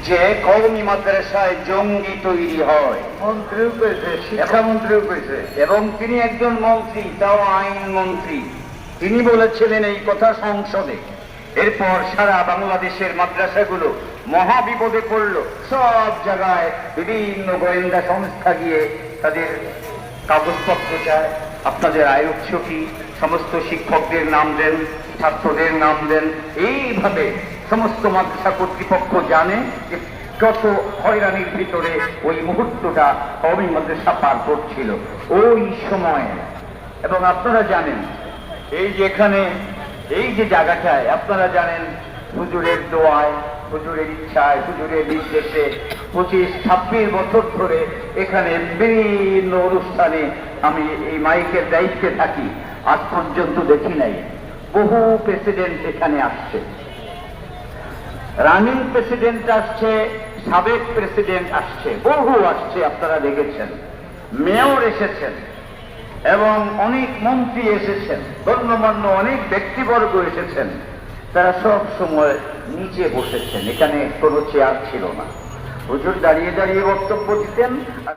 যে কওমি মাদ্রাসায় জঙ্গি তৈরি হয়, মন্ত্রীও পেয়েছে, শিক্ষামন্ত্রীও পেয়েছে, এবং তিনি একজন মন্ত্রী, তাও আইন মন্ত্রী। তিনি বলেছিলেন এই কথা সংসদে। এরপর সারা বাংলাদেশের মাদ্রাসাগুলো মহাবিপদে পড়ল। সব জায়গায় বিভিন্ন গোয়েন্দা সংস্থা গিয়ে তাদের কাগজপত্র চায়, আপনাদের আয় উৎস কি, সমস্ত শিক্ষকদের নাম দেন, ছাত্রদের নাম দেন। এইভাবে সমস্ত মাদ্রাসা কর্তৃপক্ষ জানে যে কত হয়রানির ভিতরে ওই মুহূর্তটা কওমি মাদ্রাসা পার করছিল ওই সময়। এবং আপনারা জানেন এই যে এখানে এই যে জায়গাটায়, আপনারা জানেন হুজুরের দোয়ায়, হুজুরের ইচ্ছায়, হুজুরের নির্দেশে 25-26 বছর ধরে এখানে বিভিন্ন অনুষ্ঠানে আমি এই মাইকের দায়িত্বে থাকি। আজ পর্যন্ত দেখি নাই। বহু প্রেসিডেন্ট এখানে আসছে, রানিং প্রেসিডেন্ট আসছে, সাবেক প্রেসিডেন্ট আসছে, বহু আসছে, আপনারা দেখেছেন। মেয়র এসেছেন এবং অনেক মন্ত্রী এসেছেন, গণ্যমান্য অনেক ব্যক্তিবর্গ এসেছেন। তারা সব সময় নিচে বসেছেন, এখানে কোনো চেয়ার ছিল না। হুজুর দাঁড়িয়ে দাঁড়িয়ে বক্তব্য দিতেন।